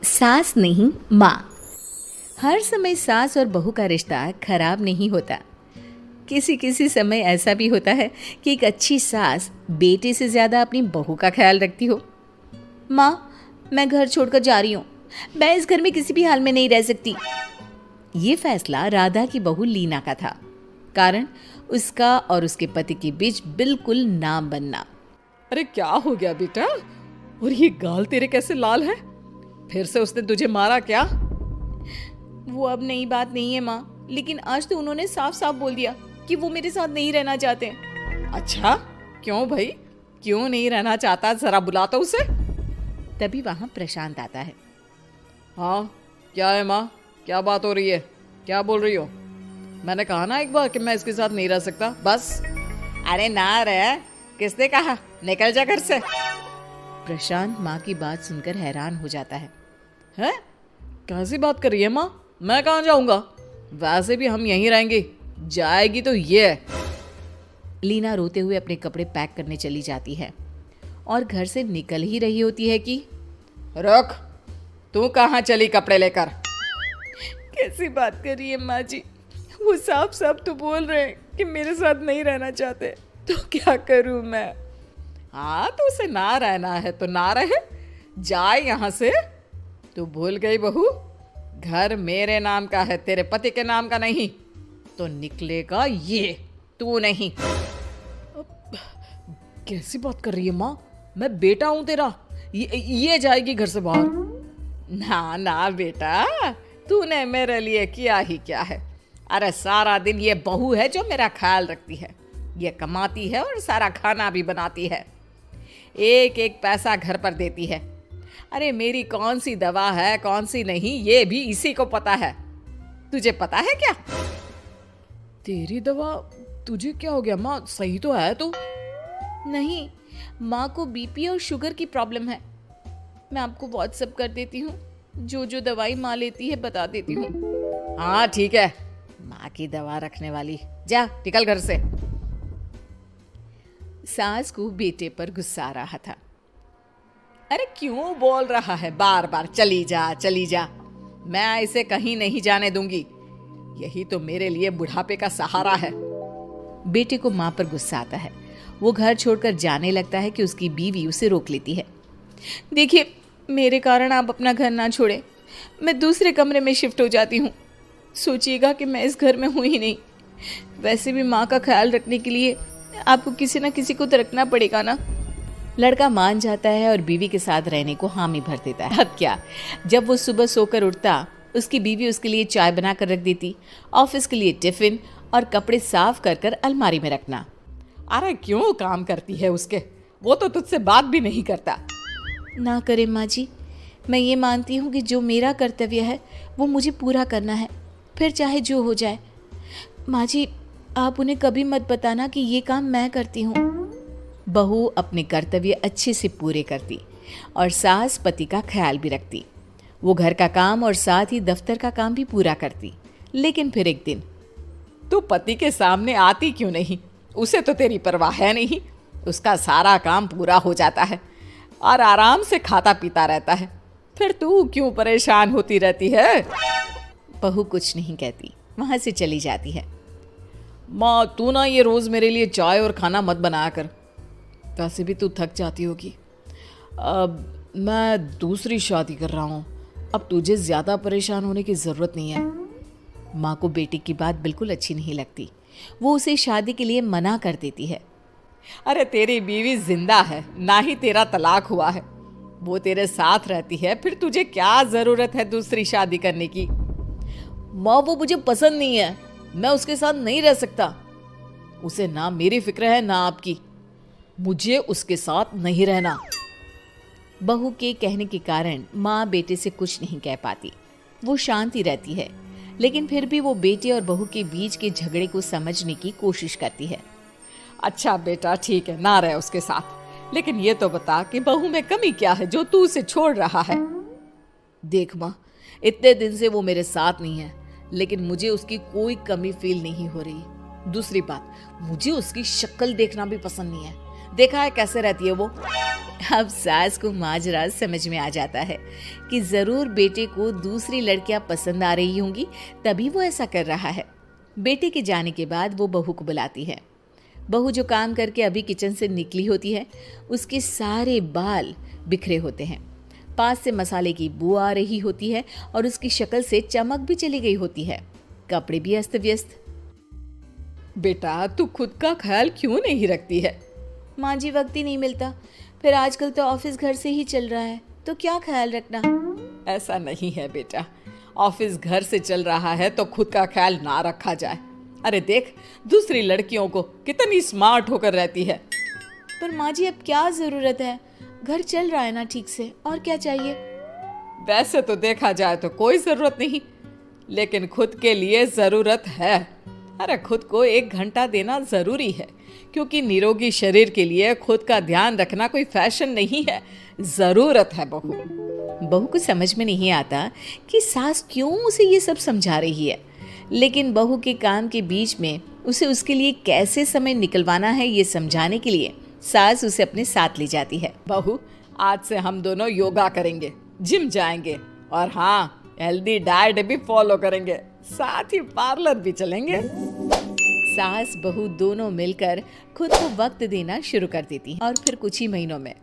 सास नहीं माँ। हर समय सास और बहू का रिश्ता खराब नहीं होता। किसी किसी समय ऐसा भी होता है कि एक अच्छी सास बेटे से ज़्यादा अपनी बहू का ख्याल रखती हो। माँ, मैं घर छोड़कर जा रही हूँ। मैं इस घर में किसी भी हाल में नहीं रह सकती। ये फैसला राधा की बहू लीना का था। कारण उसका और उसके पति के बीच बिल्कुल ना बनना। अरे क्या हो गया बेटा? और ये गाल तेरे कैसे लाल है? फिर से उसने तुझे मारा क्या? वो अब नई बात नहीं है माँ, लेकिन आज तो उन्होंने साफ साफ बोल दिया कि वो मेरे साथ नहीं रहना चाहते। अच्छा, क्यों भाई? क्यों नहीं रहना चाहता? जरा बुला तो उसे। तभी वहां प्रशांत आता है। हाँ, क्या है माँ? क्या बात हो रही है? क्या बोल रही हो? मैंने कहा ना एक बार कि मैं इसके साथ नहीं रह सकता, बस। अरे ना रे, किसने कहा? निकल जा घर से। प्रशांत माँ की बात सुनकर हैरान हो जाता है। हैं? कैसी बात कर रही है माँ? मैं कहाँ जाऊंगा? वैसे भी हम यहीं रहेंगे। जाएगी तो ये। लीना रोते हुए अपने कपड़े पैक करने चली जाती है और घर से निकल ही रही होती है कि रुक, तू कहाँ चली कपड़े लेकर? कैसी बात कर रही है माँ जी? वो साफ साफ तो बोल रहे हैं कि मेरे साथ नहीं रहना चाहते, तो क्या करूँ मैं? हाँ, तो उसे ना रहना है तो ना रहे, जाए यहाँ से। तू भूल गई बहू, घर मेरे नाम का है, तेरे पति के नाम का नहीं। तो निकलेगा ये, तू नहीं। कैसी बात कर रही है माँ? मैं बेटा हूं तेरा। ये जाएगी घर से बाहर। ना ना बेटा, तूने मेरे लिए किया ही क्या है? अरे सारा दिन ये बहू है जो मेरा ख्याल रखती है। ये कमाती है और सारा खाना भी बनाती है। एक एक पैसा घर पर देती है। अरे मेरी कौन सी दवा है कौन सी नहीं, ये भी इसी को पता है। तुझे पता है क्या? तेरी दवा? तुझे क्या हो गया माँ? सही तो है तू? नहीं, माँ को बीपी और शुगर की प्रॉब्लम है। मैं आपको व्हाट्सएप कर देती हूँ, जो जो दवाई माँ लेती है बता देती हूँ। हाँ ठीक है, माँ की दवा रखने वाली। जा निकल घर से। सास को बेटे पर गुस्सा आ रहा था। अरे क्यों बोल रहा है बार बार चली जा चली जा? मैं इसे कहीं नहीं जाने दूंगी। यही तो मेरे लिए बुढ़ापे का सहारा है। बेटे को माँ पर गुस्सा आता है। वो घर छोड़कर जाने लगता है कि उसकी बीवी उसे रोक लेती है। देखिए, मेरे कारण आप अपना घर ना छोड़े। मैं दूसरे कमरे में शिफ्ट हो जाती हूँ। सोचिएगा कि मैं इस घर में हूँ ही नहीं। वैसे भी माँ का ख्याल रखने के लिए आपको किसी ना किसी को तो रखना पड़ेगा ना। लड़का मान जाता है और बीवी के साथ रहने को हामी भर देता है। अब क्या, जब वो सुबह सोकर उठता, उसकी बीवी उसके लिए चाय बना कर रख देती, ऑफिस के लिए टिफिन और कपड़े साफ कर कर अलमारी में रखना। अरे क्यों काम करती है उसके? वो तो तुझसे बात भी नहीं करता। ना करे माँ जी, मैं ये मानती हूँ कि जो मेरा कर्तव्य है वो मुझे पूरा करना है, फिर चाहे जो हो जाए। माँ जी, आप उन्हें कभी मत बताना कि ये काम मैं करती हूँ। बहू अपने कर्तव्य अच्छे से पूरे करती और सास पति का ख्याल भी रखती। वो घर का काम और साथ ही दफ्तर का काम भी पूरा करती। लेकिन फिर एक दिन, तू पति के सामने आती क्यों नहीं? उसे तो तेरी परवाह है नहीं। उसका सारा काम पूरा हो जाता है और आराम से खाता पीता रहता है। फिर तू क्यों परेशान होती रहती है? बहू कुछ नहीं कहती, वहां से चली जाती है। माँ, तू ना ये रोज मेरे लिए चाय और खाना मत बनाया कर। वैसे भी तू थक जाती होगी। अब मैं दूसरी शादी कर रहा हूँ। अब तुझे ज्यादा परेशान होने की जरूरत नहीं है। माँ को बेटी की बात बिल्कुल अच्छी नहीं लगती। वो उसे शादी के लिए मना कर देती है। अरे तेरी बीवी जिंदा है, ना ही तेरा तलाक हुआ है। वो तेरे साथ रहती है, फिर तुझे क्या जरूरत है दूसरी शादी करने की? माँ, वो मुझे पसंद नहीं है। मैं उसके साथ नहीं रह सकता। उसे ना मेरी फिक्र है ना आपकी। मुझे उसके साथ नहीं रहना। बहू के कहने के कारण माँ बेटे से कुछ नहीं कह पाती। वो शांति रहती है, लेकिन फिर भी वो बेटे और बहू के बीच के झगड़े को समझने की कोशिश करती है। अच्छा बेटा, ठीक है, ना रहे उसके साथ। लेकिन ये तो बता कि बहू में कमी क्या है जो तू उसे छोड़ रहा है? देख माँ, इतने दिन से वो मेरे साथ नहीं है, लेकिन मुझे उसकी कोई कमी फील नहीं हो रही। दूसरी बात, मुझे उसकी शक्ल देखना भी पसंद नहीं है। देखा है कैसे रहती है वो? अब सास को माजरा समझ में आ जाता है कि जरूर बेटे को दूसरी लड़कियां पसंद आ रही होंगी, तभी वो ऐसा कर रहा है। बेटे के जाने के बाद वो बहू को बुलाती है। बहू जो काम करके अभी किचन से निकली होती है, उसके सारे बाल बिखरे होते हैं, पास से मसाले की बू आ रही होती है और उसकी शक्ल से चमक भी चली गई होती है, कपड़े भी अस्त व्यस्त। बेटा तू खुद का ख्याल क्यों नहीं रखती है? माँ जी, वक्त ही नहीं मिलता, फिर आजकल तो ऑफिस घर से ही चल रहा है, तो क्या ख्याल रखना। ऐसा नहीं है बेटा, ऑफिस घर से चल रहा है तो खुद का ख्याल ना रखा जाए। अरे देख, दूसरी लड़कियों को कितनी स्मार्ट होकर रहती है। पर माँ जी, अब क्या जरूरत है, घर चल रहा है ना ठीक से, और क्या चाहिए। वैसे तो देखा जाए तो कोई जरूरत नहीं, लेकिन खुद के लिए जरूरत है। अरे खुद को 1 घंटा देना जरूरी है, क्योंकि निरोगी शरीर के लिए खुद का ध्यान रखना कोई फैशन नहीं है, जरूरत है। बहू को समझ में नहीं आता कि सास क्यों उसे ये सब समझा रही है, लेकिन बहू के काम के बीच में उसे उसके लिए कैसे समय निकलवाना है ये समझाने के लिए सास उसे अपने साथ ले जाती है। बहू, आज से हम दोनों योगा करेंगे, जिम जाएंगे और हाँ, हेल्दी डाइट भी फॉलो करेंगे, साथ ही पार्लर भी चलेंगे। सास बहू दोनों मिलकर खुद को वक्त देना शुरू कर देती हैं और फिर कुछ ही महीनों में।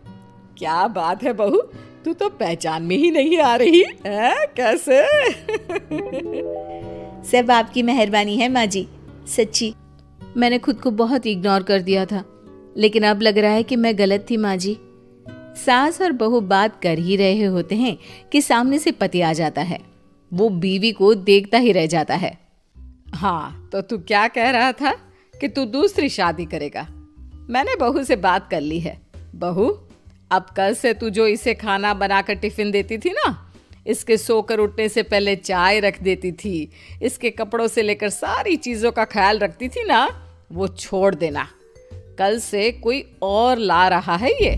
क्या बात है बहू, तू तो पहचान में ही नहीं आ रही है, कैसे? सब आपकी मेहरबानी है माँ जी, सच्ची। मैंने खुद को बहुत इग्नोर कर दिया था, लेकिन अब लग रहा है कि मैं गलत थी माँ जी। सास और बहू बात कर ही रहे होते हैं कि सामने से पति आ जाता है। वो बीवी को देखता ही रह जाता है। हाँ, तो तू क्या कह रहा था कि तू दूसरी शादी करेगा? मैंने बहू से बात कर ली है। बहू, अब कल से तू जो इसे खाना बनाकर टिफिन देती थी ना, इसके सोकर उठने से पहले चाय रख देती थी, इसके कपड़ों से लेकर सारी चीजों का ख्याल रखती थी ना, वो छोड़ देना। कल से कोई और ला रहा है ये।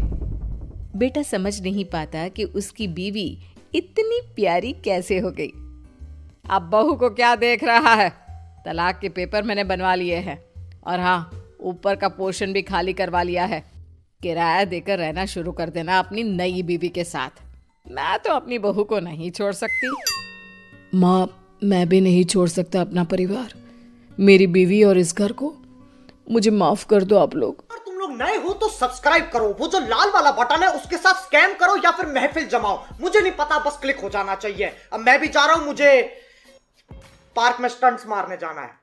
बेटा समझ नहीं पाता कि उसकी बीवी इतनी प्यारी कैसे हो गई। अब बहू को क्या देख रहा है? तलाक के पेपर मैंने बनवा लिए हैं और हाँ, ऊपर का पोर्शन भी खाली करवा लिया है। किराया देकर रहना शुरू कर देना अपनी नई बीवी के साथ। मैं तो अपनी बहू को नहीं छोड़ सकती। माँ, मैं भी नहीं छोड़ सकता अपना परिवार, मेरी बीवी और इस घर को। मुझे माफ कर दो आप लोग। अगर तुम लोग नए हो तो सब्सक्राइब करो, वो जो लाल वाला बटन है उसके साथ स्कैम करो या फिर महफिल जमाओ, मुझे नहीं पता, बस क्लिक हो जाना चाहिए। अब मैं भी जा रहा हूं, मुझे पार्क में स्टंट्स मारने जाना है।